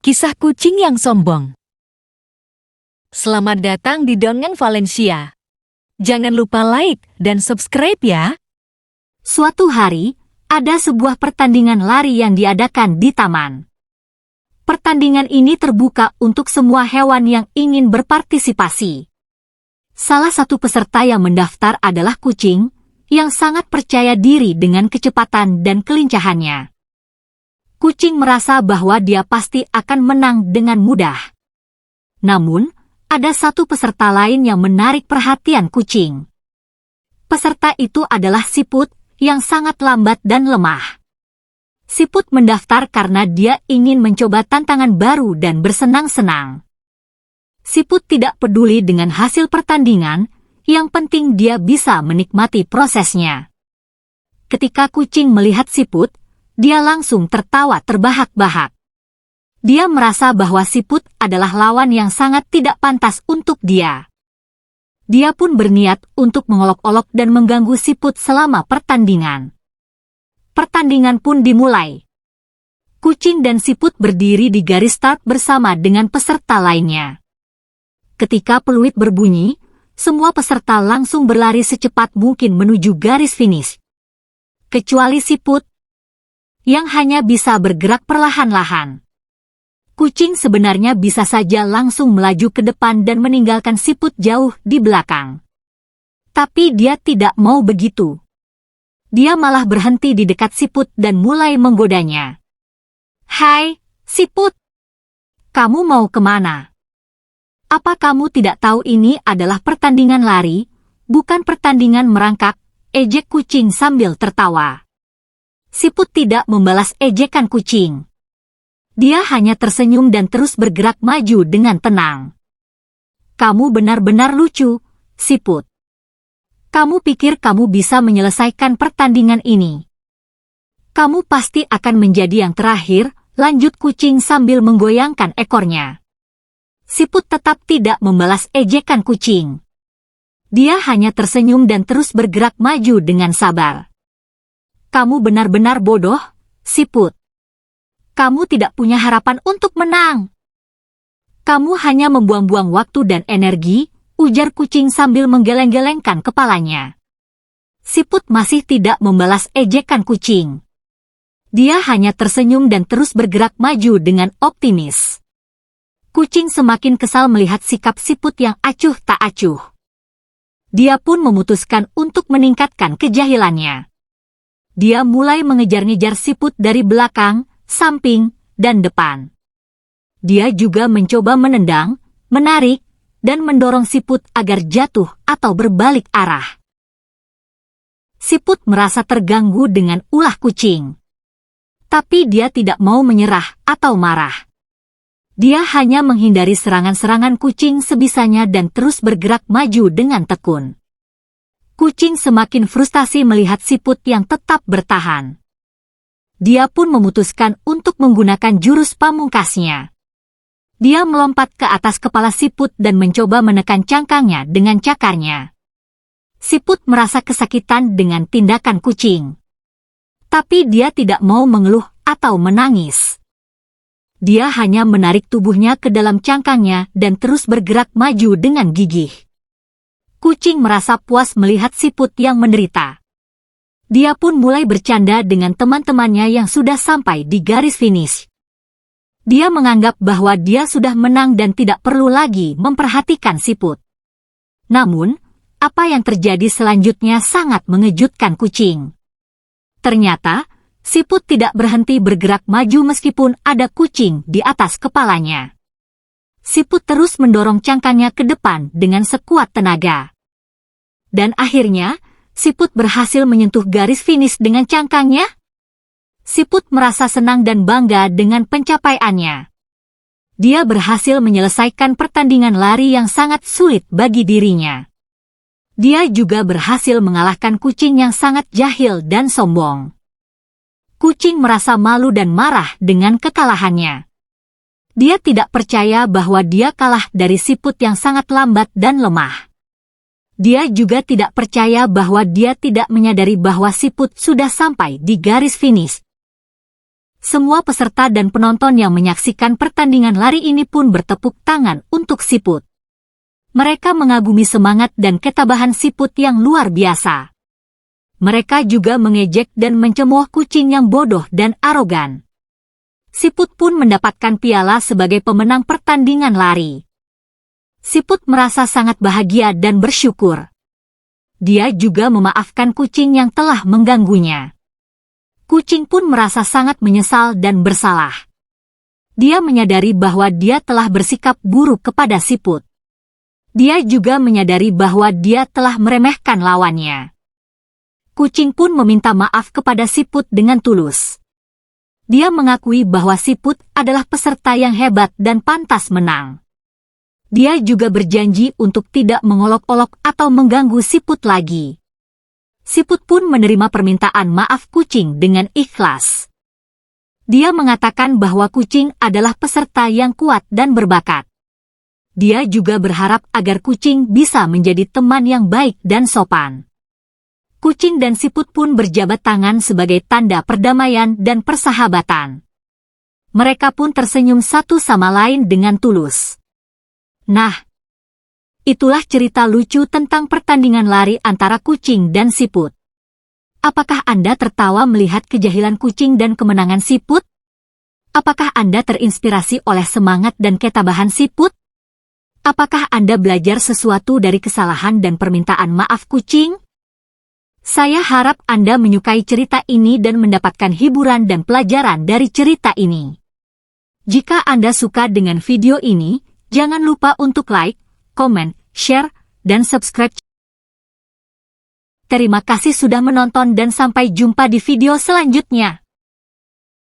Kisah kucing yang sombong. Selamat datang di Dongeng Valencia. Jangan lupa like dan subscribe ya. Suatu hari, ada sebuah pertandingan lari yang diadakan di taman. Pertandingan ini terbuka untuk semua hewan yang ingin berpartisipasi. Salah satu peserta yang mendaftar adalah kucing, yang sangat percaya diri dengan kecepatan dan kelincahannya. Kucing merasa bahwa dia pasti akan menang dengan mudah. Namun, ada satu peserta lain yang menarik perhatian kucing. Peserta itu adalah siput, yang sangat lambat dan lemah. Siput mendaftar karena dia ingin mencoba tantangan baru dan bersenang-senang. Siput tidak peduli dengan hasil pertandingan, yang penting dia bisa menikmati prosesnya. Ketika kucing melihat siput, dia langsung tertawa terbahak-bahak. Dia merasa bahwa siput adalah lawan yang sangat tidak pantas untuk dia. Dia pun berniat untuk mengolok-olok dan mengganggu siput selama pertandingan. Pertandingan pun dimulai. Kucing dan siput berdiri di garis start bersama dengan peserta lainnya. Ketika peluit berbunyi, semua peserta langsung berlari secepat mungkin menuju garis finish. Kecuali siput, yang hanya bisa bergerak perlahan-lahan. Kucing sebenarnya bisa saja langsung melaju ke depan dan meninggalkan siput jauh di belakang. Tapi dia tidak mau begitu. Dia malah berhenti di dekat siput dan mulai menggodanya. "Hai, siput! Kamu mau kemana? Apa kamu tidak tahu ini adalah pertandingan lari, bukan pertandingan merangkak?" ejek kucing sambil tertawa. Siput tidak membalas ejekan kucing. Dia hanya tersenyum dan terus bergerak maju dengan tenang. "Kamu benar-benar lucu, siput. Kamu pikir kamu bisa menyelesaikan pertandingan ini? Kamu pasti akan menjadi yang terakhir," lanjut kucing sambil menggoyangkan ekornya. Siput tetap tidak membalas ejekan kucing. Dia hanya tersenyum dan terus bergerak maju dengan sabar. "Kamu benar-benar bodoh, siput. Kamu tidak punya harapan untuk menang. Kamu hanya membuang-buang waktu dan energi," ujar kucing sambil menggeleng-gelengkan kepalanya. Siput masih tidak membalas ejekan kucing. Dia hanya tersenyum dan terus bergerak maju dengan optimis. Kucing semakin kesal melihat sikap siput yang acuh tak acuh. Dia pun memutuskan untuk meningkatkan kejahilannya. Dia mulai mengejar-ngejar siput dari belakang, samping, dan depan. Dia juga mencoba menendang, menarik, dan mendorong siput agar jatuh atau berbalik arah. Siput merasa terganggu dengan ulah kucing. Tapi dia tidak mau menyerah atau marah. Dia hanya menghindari serangan-serangan kucing sebisanya dan terus bergerak maju dengan tekun. Kucing semakin frustasi melihat siput yang tetap bertahan. Dia pun memutuskan untuk menggunakan jurus pamungkasnya. Dia melompat ke atas kepala siput dan mencoba menekan cangkangnya dengan cakarnya. Siput merasa kesakitan dengan tindakan kucing. Tapi dia tidak mau mengeluh atau menangis. Dia hanya menarik tubuhnya ke dalam cangkangnya dan terus bergerak maju dengan gigih. Kucing merasa puas melihat siput yang menderita. Dia pun mulai bercanda dengan teman-temannya yang sudah sampai di garis finish. Dia menganggap bahwa dia sudah menang dan tidak perlu lagi memperhatikan siput. Namun, apa yang terjadi selanjutnya sangat mengejutkan kucing. Ternyata, siput tidak berhenti bergerak maju meskipun ada kucing di atas kepalanya. Siput terus mendorong cangkangnya ke depan dengan sekuat tenaga. Dan akhirnya, siput berhasil menyentuh garis finish dengan cangkangnya. Siput merasa senang dan bangga dengan pencapaiannya. Dia berhasil menyelesaikan pertandingan lari yang sangat sulit bagi dirinya. Dia juga berhasil mengalahkan kucing yang sangat jahil dan sombong. Kucing merasa malu dan marah dengan kekalahannya. Dia tidak percaya bahwa dia kalah dari siput yang sangat lambat dan lemah. Dia juga tidak percaya bahwa dia tidak menyadari bahwa siput sudah sampai di garis finish. Semua peserta dan penonton yang menyaksikan pertandingan lari ini pun bertepuk tangan untuk Siput. Mereka mengagumi semangat dan ketabahan Siput yang luar biasa. Mereka juga mengejek dan mencemooh kucing yang bodoh dan arogan. Siput pun mendapatkan piala sebagai pemenang pertandingan lari. Siput merasa sangat bahagia dan bersyukur. Dia juga memaafkan kucing yang telah mengganggunya. Kucing pun merasa sangat menyesal dan bersalah. Dia menyadari bahwa dia telah bersikap buruk kepada Siput. Dia juga menyadari bahwa dia telah meremehkan lawannya. Kucing pun meminta maaf kepada Siput dengan tulus. Dia mengakui bahwa Siput adalah peserta yang hebat dan pantas menang. Dia juga berjanji untuk tidak mengolok-olok atau mengganggu Siput lagi. Siput pun menerima permintaan maaf kucing dengan ikhlas. Dia mengatakan bahwa kucing adalah peserta yang kuat dan berbakat. Dia juga berharap agar kucing bisa menjadi teman yang baik dan sopan. Kucing dan Siput pun berjabat tangan sebagai tanda perdamaian dan persahabatan. Mereka pun tersenyum satu sama lain dengan tulus. Nah, itulah cerita lucu tentang pertandingan lari antara kucing dan Siput. Apakah Anda tertawa melihat kejahilan kucing dan kemenangan Siput? Apakah Anda terinspirasi oleh semangat dan ketabahan Siput? Apakah Anda belajar sesuatu dari kesalahan dan permintaan maaf kucing? Saya harap Anda menyukai cerita ini dan mendapatkan hiburan dan pelajaran dari cerita ini. Jika Anda suka dengan video ini, jangan lupa untuk like, komen, share, dan subscribe. Terima kasih sudah menonton dan sampai jumpa di video selanjutnya.